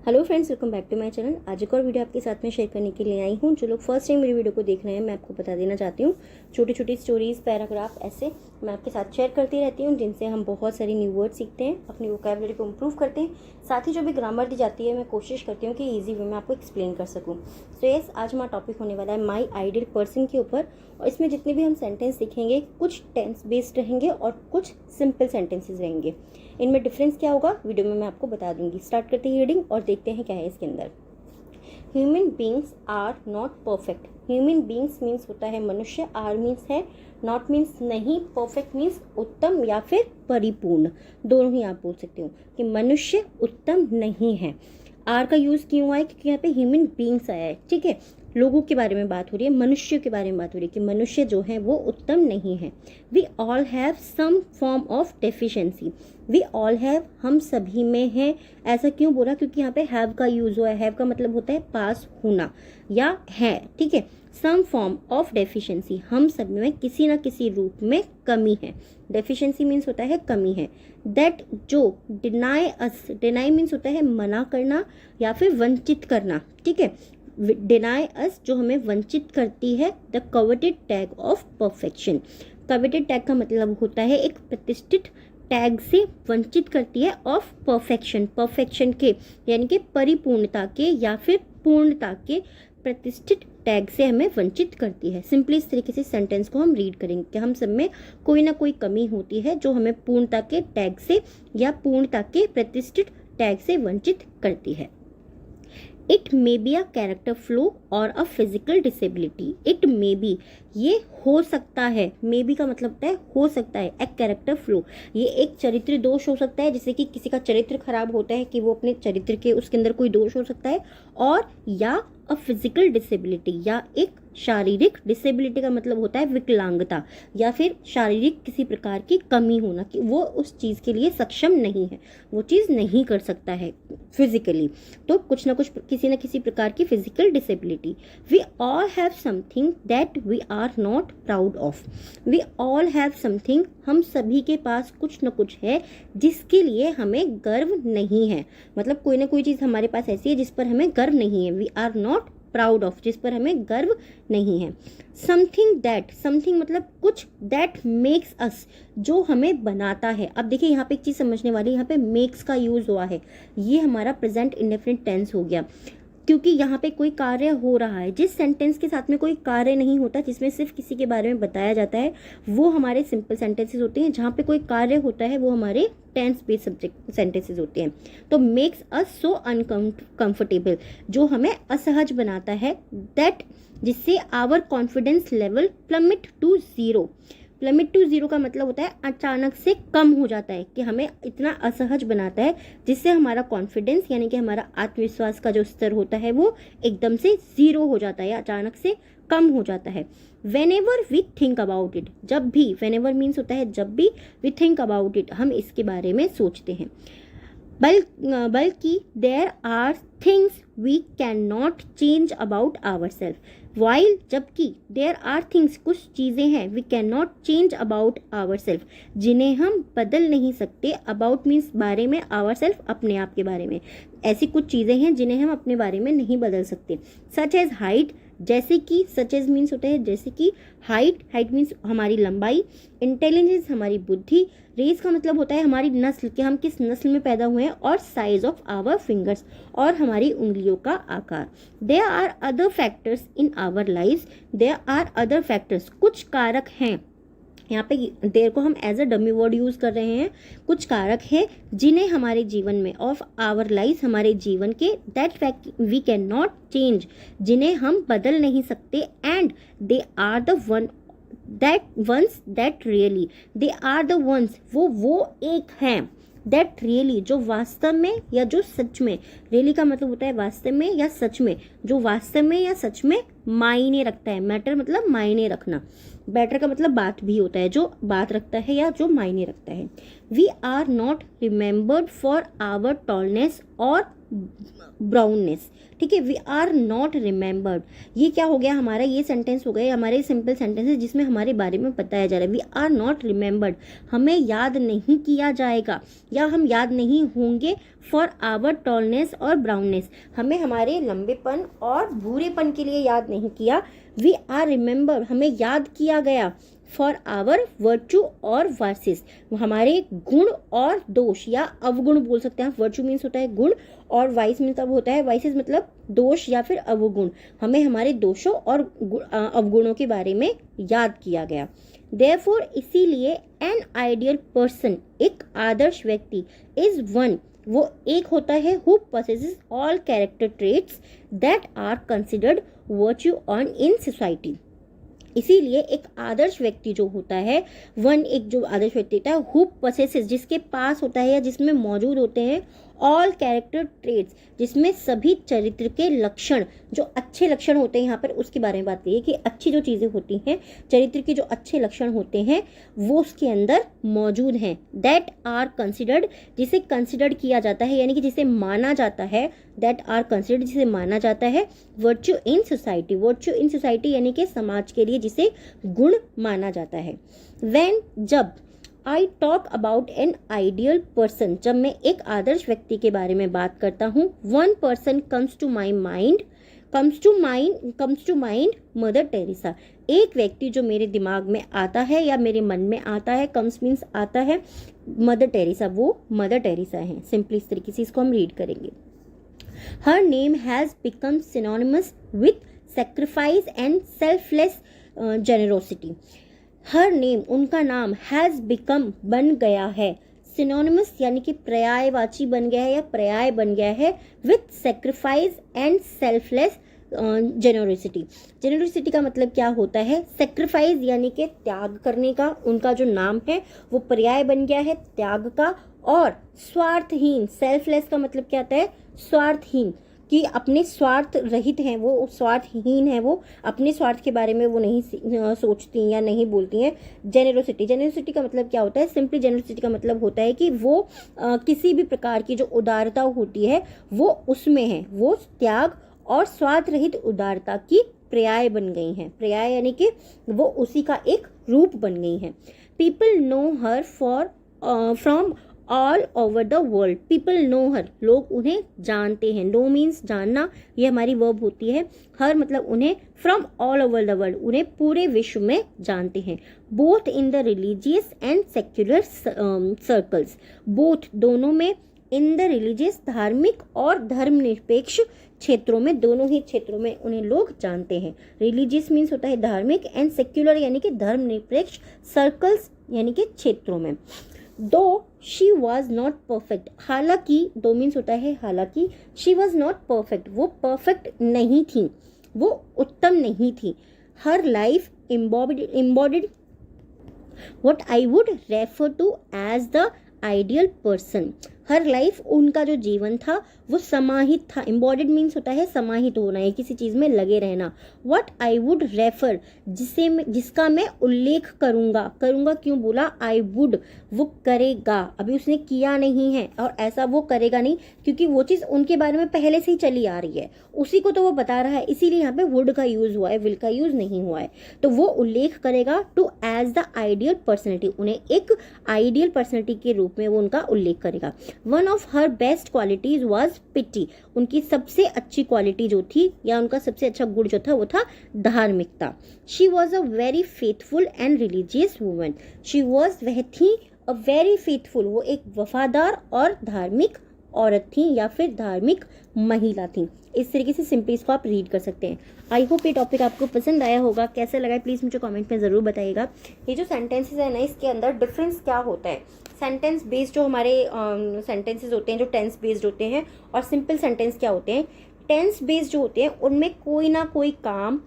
Hello friends, welcome back to my channel. आज एक और वीडियो आपके साथ में शेयर करने के लिए आई हूँ। जो लोग फर्स्ट टाइम मेरी वीडियो को देख रहे हैं, मैं आपको बता देना चाहती हूँ, छोटी छोटी स्टोरीज, पैराग्राफ ऐसे मैं आपके साथ शेयर करती रहती हूँ, जिनसे हम बहुत सारी न्यू वर्ड सीखते हैं, अपनी वोकैबुलरी को इम्प्रूव करते हैं। साथ ही जो भी ग्रामर दी जाती है, मैं कोशिश करती हूँ कि ईजी वे में आपको एक्सप्लेन कर सकूँ। सो यस, आज हमारा टॉपिक होने वाला है माई आइडियल पर्सन के ऊपर। और इसमें जितने भी हम सेंटेंस सीखेंगे, कुछ टेंस बेस्ड रहेंगे और कुछ सिंपल सेंटेंसेस रहेंगे। इनमें डिफरेंस क्या होगा वीडियो में मैं आपको बता दूंगी। स्टार्ट करते हैं रीडिंग और देखते हैं क्या है इसके अंदर। Human beings are not perfect. Human beings means होता है मनुष्य, आर मीन्स है, नॉट मीन्स नहीं, परफेक्ट मीन्स उत्तम या फिर परिपूर्ण, दोनों ही आप बोल सकते हो कि मनुष्य उत्तम नहीं है। आर का यूज क्यों हुआ है? क्योंकि यहाँ पे ह्यूमन बींग्स आया है, ठीक है। लोगों के बारे में बात हो रही है, मनुष्य के बारे में बात हो रही है कि मनुष्य जो है वो उत्तम नहीं है। We all have some form of deficiency. We all have, हम सभी में है। ऐसा क्यों बोला? क्योंकि यहाँ पे हैव का यूज हुआ है। हैव का मतलब होता है पास होना या है, ठीक है। सम फॉर्म ऑफ डेफिशिएंसी, हम सब में किसी ना किसी रूप में कमी है। डेफिशिएंसी मीन्स होता है कमी है। दैट, जो, डिनाई अस, डिनाई मीन्स होता है मना करना या फिर वंचित करना, ठीक है। डिनाई अस, जो हमें वंचित करती है। The coveted tag of perfection. Coveted tag का मतलब होता है एक प्रतिष्ठित टैग से वंचित करती है ऑफ परफेक्शन, परफेक्शन के यानी कि परिपूर्णता के या फिर पूर्णता के प्रतिष्ठित टैग से हमें वंचित करती है। सिंपली इस तरीके से सेंटेंस को हम रीड करेंगे कि हम सब में कोई ना कोई कमी होती है जो हमें पूर्णता के टैग से या पूर्णता के प्रतिष्ठित टैग से वंचित करती है। It may be a character flaw और a physical disability. It may be, ये हो सकता है। मे बी का मतलब होता है हो सकता है। ए कैरेक्टर फ्लो, ये एक चरित्र दोष हो सकता है, जैसे कि किसी का चरित्र खराब होता है कि वो अपने चरित्र के उसके अंदर कोई दोष हो सकता है। और या अ फिजिकल डिसेबिलिटी, या एक शारीरिक डिसेबिलिटी का मतलब होता है विकलांगता या फिर शारीरिक किसी प्रकार की कमी होना, कि वो उस चीज़ के लिए सक्षम नहीं है, वो चीज़ नहीं कर सकता है फिजिकली। तो कुछ ना कुछ, किसी न किसी प्रकार की physical disability. We all have something that we are not proud of. We all have something, हम सभी के पास कुछ न कुछ है जिसके लिए हमें गर्व नहीं है। मतलब कोई ना कोई चीज़ हमारे पास ऐसी है जिस पर हमें गर्व नहीं है। We are not proud of, जिस पर हमें गर्व नहीं है। समथिंग दैट, समथिंग मतलब कुछ, दैट मेक्स अस, जो हमें बनाता है। अब देखिए यहाँ पे एक चीज समझने वाली, यहाँ पे मेक्स का यूज हुआ है, ये हमारा प्रेजेंट इंडेफिनिट टेंस हो गया, क्योंकि यहाँ पे कोई कार्य हो रहा है। जिस सेंटेंस के साथ में कोई कार्य नहीं होता, जिसमें सिर्फ किसी के बारे में बताया जाता है, वो हमारे सिंपल सेंटेंसेस होते हैं। जहाँ पे कोई कार्य होता है वो हमारे टेंस बेस्ड सब्जेक्ट सेंटेंसेस होते हैं। तो मेक्स अस सो अनकंफर्टेबल, जो हमें असहज बनाता है। दैट, जिससे our confidence level plummet to zero. Plummet to zero का मतलब होता है अचानक से कम हो जाता है, कि हमें इतना असहज बनाता है जिससे हमारा कॉन्फिडेंस यानी कि हमारा आत्मविश्वास का जो स्तर होता है वो एकदम से जीरो हो जाता है या अचानक से कम हो जाता है। Whenever we think about it, जब भी, वेन एवर मीन्स होता है जब भी, वी थिंक अबाउट इट, हम इसके बारे में सोचते हैं। बल्कि there are things we can not change about our self. While, जबकि, देयर आर थिंग्स, कुछ चीज़ें हैं, we can not change about our self, जिन्हें हम बदल नहीं सकते। अबाउट मीन्स बारे में, आवर सेल्फ अपने आप के बारे में। ऐसी कुछ चीज़ें हैं जिन्हें हम अपने बारे में नहीं बदल सकते। सच एज हाइट, जैसे कि, सच एज मीन्स होता है जैसे कि, हाइट, हाइट मीन्स हमारी लंबाई, इंटेलिजेंस हमारी बुद्धि, रेस का मतलब होता है हमारी नस्ल, कि हम किस नस्ल में पैदा हुए हैं, और साइज ऑफ आवर फिंगर्स, और हमारी उंगलियों का आकार। There are other factors in our life. There are other factors, कुछ कारक हैं। यहाँ पे देर को हम as a dummy word use कर रहे हैं। कुछ कारक हैं जिन्हें हमारे जीवन में, ऑफ आवर लाइफ, हमारे जीवन के, that fact we can not change, जिन्हें हम बदल नहीं सकते। And they are the one that ones that really, they are the ones, वो एक हैं, दैट रियली, जो वास्तव में या जो सच में, रियली का मतलब होता है वास्तव में या सच में, जो वास्तव में या सच में मायने रखता है। मैटर मतलब मायने रखना, मैटर का मतलब बात भी होता है, जो बात रखता है या जो मायने रखता है। We are not remembered for our tallness और ब्राउननेस, ठीक है। वी आर नॉट रिमेंबर्ड, ये क्या हो गया हमारा, ये सेंटेंस हो गए हमारे सिंपल सेंटेंसेस जिसमें हमारे बारे में बताया जा रहा है। वी आर नॉट रिमेंबर्ड, हमें याद नहीं किया जाएगा या हम याद नहीं होंगे। फॉर आवर टॉलनेस और ब्राउननेस, हमें हमारे लंबेपन और भूरेपन के लिए याद नहीं किया। वी आर रिमेंबर्ड, हमें याद किया गया। फॉर आवर वर्चू और वर्सेस, हमारे गुण और दोष या अवगुण बोल सकते हैं। वर्चू मीन्स होता है गुण और वाइस मीन्स तब होता है, वाइसेस मतलब दोष या फिर अवगुण। हमें हमारे दोषों और अवगुणों के बारे में याद किया गया। देयरफॉर, इसीलिए एन आइडियल पर्सन, एक आदर्श व्यक्ति, इज वन, वो एक होता है, who possesses all character traits that are considered virtue on in society. इसीलिए एक आदर्श व्यक्ति जो होता है, वन एक जो आदर्श व्यक्ति होता है, हु possesses जिसके पास होता है या जिसमें मौजूद होते हैं, ऑल कैरेक्टर ट्रेट्स जिसमें सभी चरित्र के लक्षण, जो अच्छे लक्षण होते हैं, यहाँ पर उसके बारे में बात करिए कि अच्छी जो चीज़ें होती हैं, चरित्र के जो अच्छे लक्षण होते हैं वो उसके अंदर मौजूद हैं। दैट आर कंसिडर्ड, जिसे कंसिडर्ड किया जाता है यानी कि जिसे माना जाता है, दैट आर कंसिडर्ड जिसे माना जाता है, virtue in society, virtue in society यानी कि समाज के लिए जिसे गुण माना जाता है। व्हेन, जब I talk about an ideal person, जब मैं एक आदर्श व्यक्ति के बारे में बात करता हूँ, one person comes to my mind, comes to mind Mother Teresa, एक व्यक्ति जो मेरे दिमाग में आता है या मेरे मन में आता है, कम्स मीन्स आता है, मदर टेरेसा, वो मदर टेरेसा हैं। सिंपली इस तरीके से इसको हम रीड करेंगे। Her name has become synonymous with sacrifice and selfless generosity. Her name, उनका नाम, हैज बिकम बन गया है, सिनोनिमस यानी कि पर्यायवाची बन गया है या पर्याय बन गया है, with sacrifice and selfless generosity. Generosity का मतलब क्या होता है, सेक्रीफाइस यानी कि त्याग करने का, उनका जो नाम है वो पर्याय बन गया है त्याग का, और स्वार्थहीन, सेल्फलेस का मतलब क्या होता है, स्वार्थहीन, कि अपने स्वार्थ रहित हैं, वो स्वार्थहीन है, वो अपने स्वार्थ के बारे में वो नहीं सोचती या नहीं बोलती हैं। जेनरोसिटी, जेनरोसिटी का मतलब क्या होता है, सिंपली जेनरोसिटी का मतलब होता है कि वो किसी भी प्रकार की जो उदारता होती है वो उसमें है, वो त्याग और स्वार्थ रहित उदारता की पर्याय बन गई हैं। पर्याय यानी कि वो उसी का एक रूप बन गई हैं। People know her from all over the world, people know her, लोग उन्हें जानते हैं। नो मीन्स जानना, ये हमारी वर्ब होती है। हर मतलब उन्हें, from all over the world, उन्हें पूरे विश्व में जानते हैं। Both in the religious and secular circles, both दोनों में, इन द रिलीजियस धार्मिक और धर्मनिरपेक्ष क्षेत्रों में, दोनों ही क्षेत्रों में उन्हें लोग जानते हैं। रिलीजियस मीन्स होता है धार्मिक, एंड सेक्युलर यानी कि धर्मनिरपेक्ष, सर्कल्स यानी कि क्षेत्रों में। दो शी वॉज नॉट परफेक्ट, हालांकि, दो मीन्स होता है हालांकि, शी वॉज नॉट परफेक्ट, वो परफेक्ट नहीं थी, वो उत्तम नहीं थी। हर life embodied what I would refer to as the ideal person। Her life, उनका जो जीवन था वो समाहित था। एम्बॉडिड मीन्स होता है समाहित होना है, किसी चीज़ में लगे रहना। व्हाट आई वुड रेफर, जिसका मैं उल्लेख करूँगा, करूँगा क्यों बोला, आई वुड, वो करेगा, अभी उसने किया नहीं है और ऐसा वो करेगा नहीं, क्योंकि वो चीज़ उनके बारे में पहले से ही चली आ रही है, उसी को तो वो बता रहा है, इसीलिए यहाँ पे वुड का यूज़ हुआ है, विल का यूज़ नहीं हुआ है। तो वो उल्लेख करेगा to as the ideal personality, उन्हें एक आइडियल पर्सनैलिटी के रूप में वो उनका उल्लेख करेगा। One of her best qualities was pity, उनकी सबसे अच्छी क्वालिटी जो थी या उनका सबसे अच्छा गुण जो था वो था धार्मिकता। She was a very faithful and religious woman, she was, वह थी, अ वेरी फेथफुल, वो एक वफादार और धार्मिक औरत थी या फिर धार्मिक महिला थी। इस तरीके से सिंपली इसको आप रीड कर सकते हैं। आई होप ये टॉपिक आपको पसंद आया होगा। कैसा लगा प्लीज़ मुझे कमेंट में ज़रूर बताइएगा। ये जो सेंटेंसेस है ना, इसके अंदर डिफरेंस क्या होता है, सेंटेंस बेस्ड जो हमारे सेंटेंसेस होते हैं जो टेंस बेस्ड होते हैं, और सिंपल सेंटेंस क्या होते हैं। टेंस बेस्ड जो होते हैं उनमें कोई ना कोई काम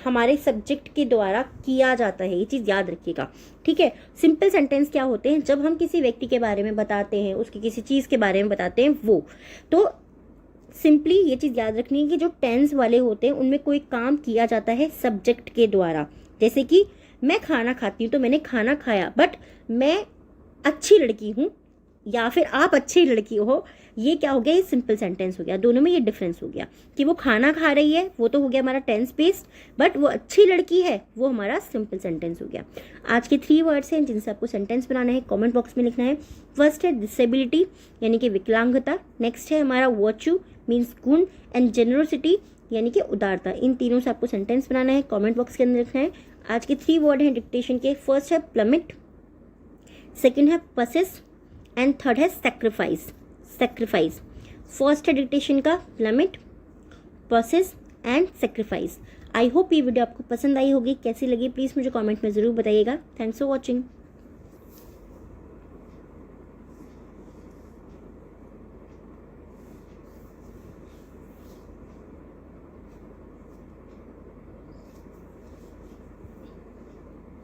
हमारे सब्जेक्ट के द्वारा किया जाता है, ये चीज़ याद रखिएगा, ठीक है। सिंपल सेंटेंस क्या होते हैं, जब हम किसी व्यक्ति के बारे में बताते हैं, उसकी किसी चीज़ के बारे में बताते हैं, वो तो सिंपली ये चीज़ याद रखनी है कि जो टेंस वाले होते हैं उनमें कोई काम किया जाता है सब्जेक्ट के द्वारा। जैसे कि मैं खाना खाती हूँ तो मैंने खाना खाया, बट मैं अच्छी लड़की हूँ या फिर आप अच्छी लड़की हो, ये क्या हो गया, ये सिंपल सेंटेंस हो गया। दोनों में ये डिफरेंस हो गया कि वो खाना खा रही है, वो तो हो गया हमारा टेंस बेस्ड, बट वो अच्छी लड़की है, वो हमारा सिंपल सेंटेंस हो गया। आज के 3 वर्ड्स हैं जिनसे आपको सेंटेंस बनाना है, कमेंट बॉक्स में लिखना है। फर्स्ट है डिसेबिलिटी यानी कि विकलांगता, नेक्स्ट है हमारा वर्च्यू मीन्स गुण, एंड जेनरोसिटी यानी कि उदारता। इन तीनों से आपको सेंटेंस बनाना है, कमेंट बॉक्स के अंदर लिखना है। आज के 3 वर्ड हैं डिक्टेशन के। फर्स्ट है प्लमिट, सेकेंड है पसेस, एंड थर्ड है सेक्रीफाइस। सेक्रीफाइस फर्स्ट है डिक्टेशन का प्लमिट, possess and sacrifice. I hope ये वीडियो आपको पसंद आई होगी। कैसी लगी प्लीज़ मुझे कमेंट में ज़रूर बताइएगा। Thanks for watching.